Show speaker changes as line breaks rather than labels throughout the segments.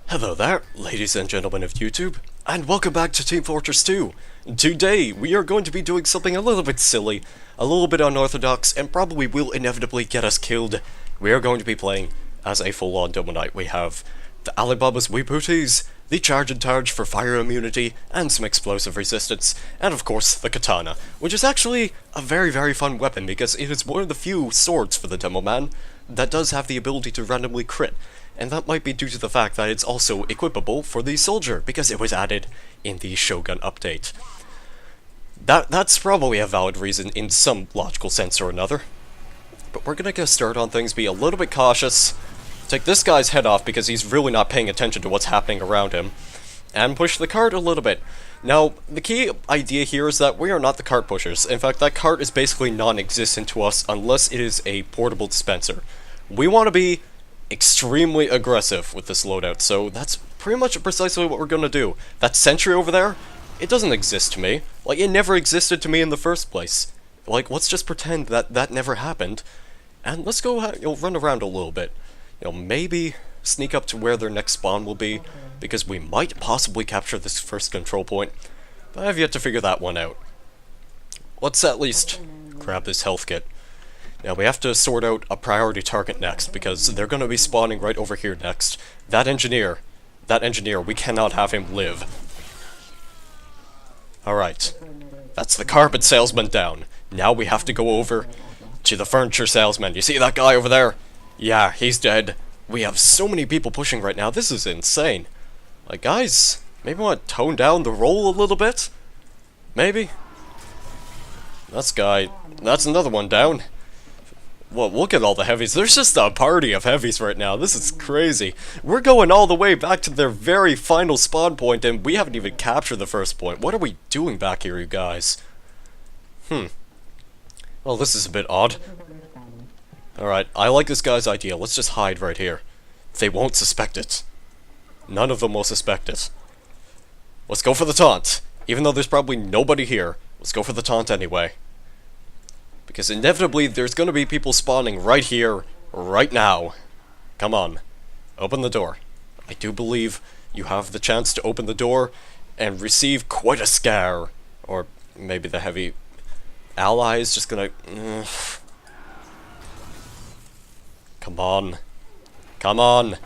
Hello there, ladies and gentlemen of YouTube, and welcome back to Team Fortress 2. Today, we are going to be doing something a little bit silly, a little bit unorthodox, and probably will inevitably get us killed. We are going to be playing as a full-on Demo Knight. We have the Alibaba's Wee Booties, the Charge and Targe for fire immunity, and some explosive resistance, and of course, the Katana, which is actually a very fun weapon because it is one of the few swords for the Demo Man that does have the ability to randomly crit. And that might be due to the fact that it's also equipable for the soldier, because it was added in the Shogun update. That's probably a valid reason in some logical sense or another. But we're gonna get started on things, be a little bit cautious, take this guy's head off because he's really not paying attention to what's happening around him, and push the cart a little bit. Now, the key idea here is that we are not the cart pushers. In fact, that cart is basically non-existent to us unless it is a portable dispenser. We want to be extremely aggressive with this loadout, so that's pretty much precisely what we're gonna do. That sentry over there, it doesn't exist to me. Like, it never existed to me in the first place. Like, let's just pretend that that never happened, and let's go run around a little bit. Maybe sneak up to where their next spawn will be, because we might possibly capture this first control point, but I have yet to figure that one out. Let's at least grab this health kit. Now we have to sort out a priority target next, because they're going to be spawning right over here next. That engineer, we cannot have him live. Alright, that's the carpet salesman down. Now we have to go over to the furniture salesman. You see that guy over there? Yeah, he's dead. We have so many people pushing right now, this is insane. Like, guys, maybe want to tone down the roll a little bit? Maybe? That's another one down. Well, look at all the heavies. There's just a party of heavies right now. This is crazy. We're going all the way back to their very final spawn point, and we haven't even captured the first point. What are we doing back here, you guys? Well, this is a bit odd. Alright, I like this guy's idea. Let's just hide right here. They won't suspect it. None of them will suspect it. Let's go for the taunt. Even though there's probably nobody here, let's go for the taunt anyway. Because inevitably, there's going to be people spawning right here, right now. Come on. Open the door. I do believe you have the chance to open the door and receive quite a scare. Or maybe the heavy ally is just gonna... Come on. Come on.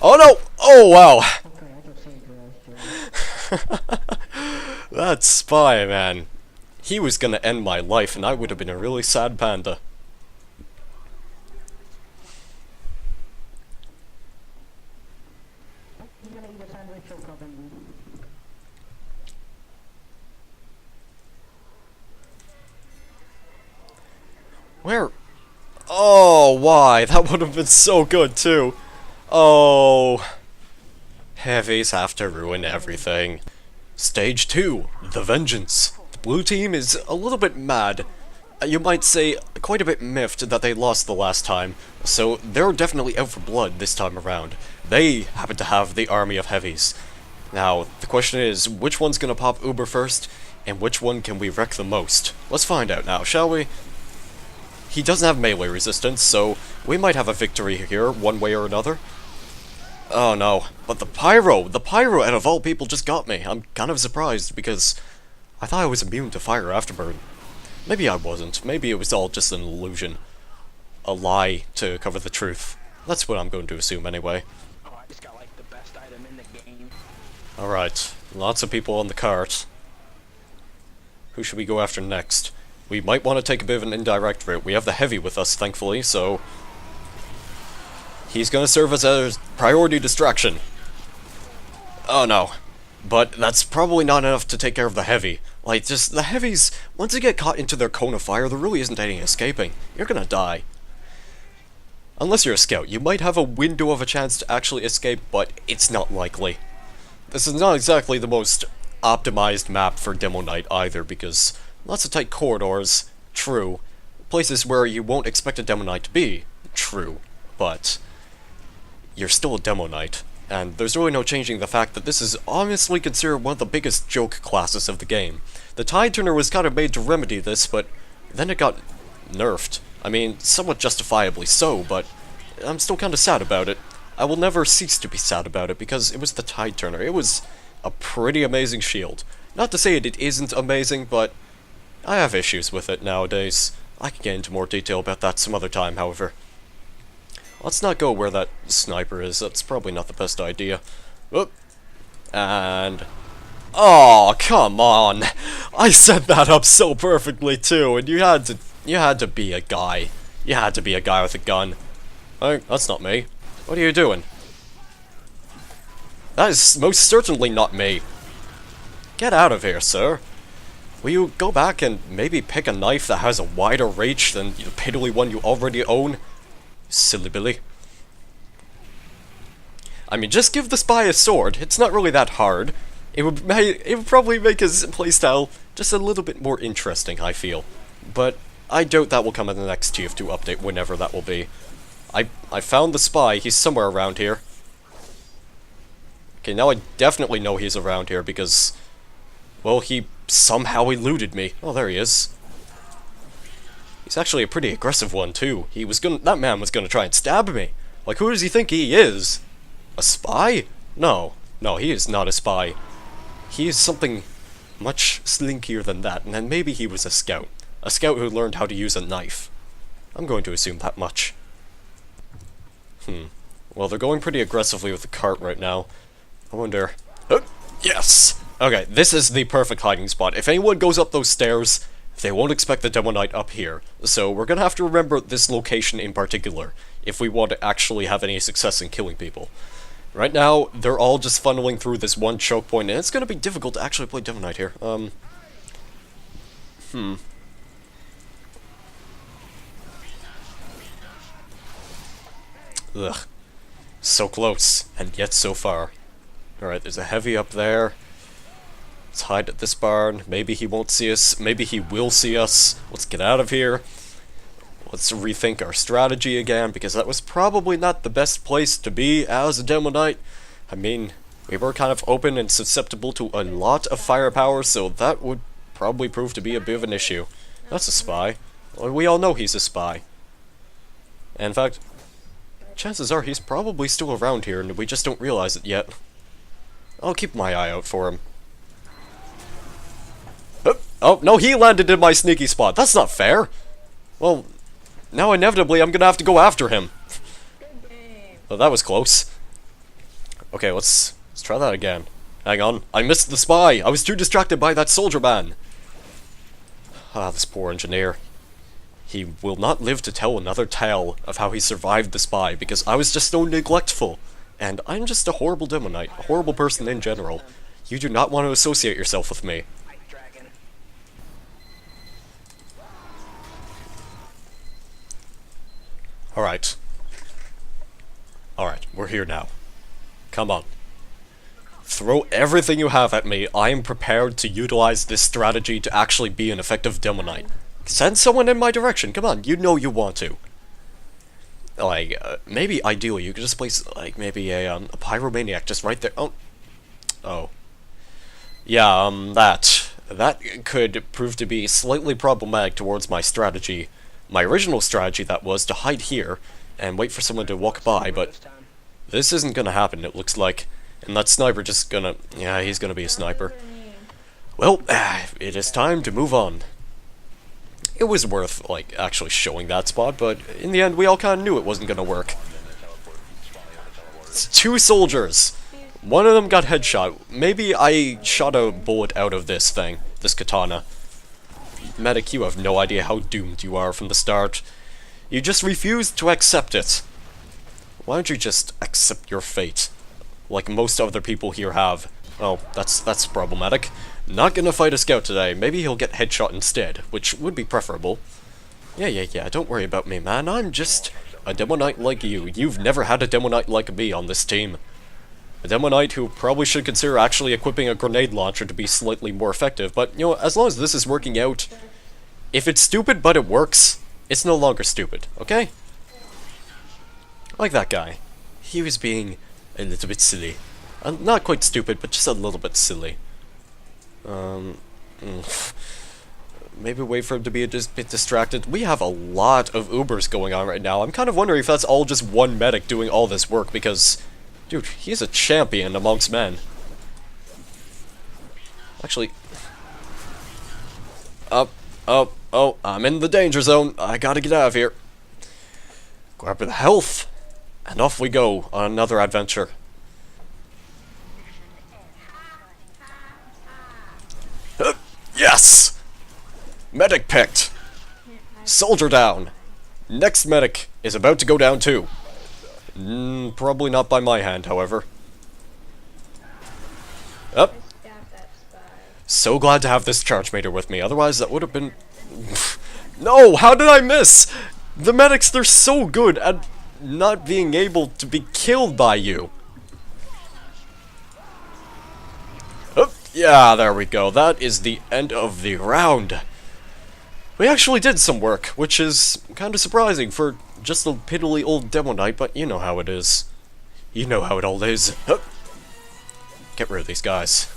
Oh no! Oh wow! That spy, man. He was gonna end my life, and I would have been a really sad panda. Where? Oh, why? That would have been so good, too. Oh. Heavies have to ruin everything. Stage 2, The Vengeance. The blue team is a little bit mad. You might say quite a bit miffed that they lost the last time, so they're definitely out for blood this time around. They happen to have the army of heavies. Now, the question is, which one's gonna pop Uber first, and which one can we wreck the most? Let's find out now, shall we? He doesn't have melee resistance, so we might have a victory here, one way or another. Oh no, but the pyro out of all people just got me. I'm kind of surprised, because I thought I was immune to fire afterburn. Maybe I wasn't. Maybe it was all just an illusion. A lie to cover the truth. That's what I'm going to assume anyway.
Oh, I just got like the best item in the game.
Alright, lots of people on the cart. Who should we go after next? We might want to take a bit of an indirect route. We have the heavy with us, thankfully, so... he's gonna serve as a priority distraction. Oh no. But that's probably not enough to take care of the heavy. Like, just, the heavies, once they get caught into their cone of fire, there really isn't any escaping. You're gonna die. Unless you're a scout, you might have a window of a chance to actually escape, but it's not likely. This is not exactly the most optimized map for Demo Knight either, because lots of tight corridors, true. Places where you won't expect a Demo Knight to be, true. But you're still a Demo Knight, and there's really no changing the fact that this is honestly considered one of the biggest joke classes of the game. The Tide Turner was kind of made to remedy this, but then it got nerfed. I mean, somewhat justifiably so, but I'm still kind of sad about it. I will never cease to be sad about it because it was the Tide Turner. It was a pretty amazing shield. Not to say it isn't amazing, but I have issues with it nowadays. I can get into more detail about that some other time, however. Let's not go where that sniper is. That's probably not the best idea. Oop. And... oh, come on! I set that up so perfectly too, and you had to be a guy. You had to be a guy with a gun. Oh, that's not me. What are you doing? That is most certainly not me. Get out of here, sir. Will you go back and maybe pick a knife that has a wider reach than the piddly one you already own? Silly Billy. I mean, just give the spy a sword. It's not really that hard. It would probably make his playstyle just a little bit more interesting, I feel. But I doubt that will come in the next TF2 update, whenever that will be. I found the spy. He's somewhere around here. Okay, now I definitely know he's around here because, well, he somehow eluded me. Oh, there he is. He's actually a pretty aggressive one, too. That man was gonna try and stab me. Like, who does he think he is? A spy? No, he is not a spy. He is something much slinkier than that, and then maybe he was a scout. A scout who learned how to use a knife. I'm going to assume that much. Well, they're going pretty aggressively with the cart right now. I wonder... oh, yes! Okay, this is the perfect hiding spot. If anyone goes up those stairs, they won't expect the Demo Knight up here. So we're gonna have to remember this location in particular, if we want to actually have any success in killing people. Right now, they're all just funneling through this one choke point, and it's gonna be difficult to actually play Demo Knight here. Ugh. So close, and yet so far. Alright, there's a heavy up there. Let's hide at this barn. Maybe he won't see us. Maybe he will see us. Let's get out of here. Let's rethink our strategy again, because that was probably not the best place to be as a Demo Knight. I mean, we were kind of open and susceptible to a lot of firepower, so that would probably prove to be a bit of an issue. That's a spy. Well, we all know he's a spy. And in fact, chances are he's probably still around here, and we just don't realize it yet. I'll keep my eye out for him. Oh, no, he landed in my sneaky spot. That's not fair. Well, now inevitably I'm gonna have to go after him. Well, that was close. Okay, let's try that again. Hang on, I missed the spy. I was too distracted by that soldier man. Ah, this poor engineer. He will not live to tell another tale of how he survived the spy, because I was just so neglectful. And I'm just a horrible Demo Knight, a horrible person in general. You do not want to associate yourself with me. Alright. Alright, we're here now. Come on. Throw everything you have at me. I am prepared to utilize this strategy to actually be an effective Demo Knight. Send someone in my direction, come on, you know you want to. Like, maybe ideally you could just place, like, maybe a pyromaniac just right there. Oh. Yeah, that could prove to be slightly problematic towards my strategy. My original strategy, that was, to hide here and wait for someone to walk by, but this isn't gonna happen, it looks like. And that sniper just gonna... yeah, he's gonna be a sniper. Well, it is time to move on. It was worth, like, actually showing that spot, but in the end, we all kind of knew it wasn't gonna work. It's 2 soldiers! One of them got headshot. Maybe I shot a bullet out of this thing, this katana. Medic, you have no idea how doomed you are from the start. You just refused to accept it. Why don't you just accept your fate? Like most other people here have. Oh, that's problematic. Not gonna fight a scout today. Maybe he'll get headshot instead, which would be preferable. Yeah, don't worry about me, man. I'm just a Demo Knight like you. You've never had a Demo Knight like me on this team. A Demo Knight who probably should consider actually equipping a grenade launcher to be slightly more effective, but, you know, as long as this is working out, if it's stupid but it works, it's no longer stupid, okay? Like that guy. He was being a little bit silly. Not quite stupid, but just a little bit silly. Maybe wait for him to be a bit distracted. We have a lot of Ubers going on right now. I'm kind of wondering if that's all just one medic doing all this work, because, dude, he's a champion amongst men. Actually... Oh, I'm in the danger zone. I gotta get out of here. Grab the health, and off we go on another adventure. Yes! Medic picked. Soldier down. Next medic is about to go down too. Probably not by my hand, however. Up. So glad to have this charge meter with me, otherwise that would have been... No, how did I miss? The medics, they're so good at not being able to be killed by you. Oh, yeah, there we go. That is the end of the round. We actually did some work, which is kind of surprising for just a piddly old demo knight, but you know how it is. You know how it all is. Get rid of these guys.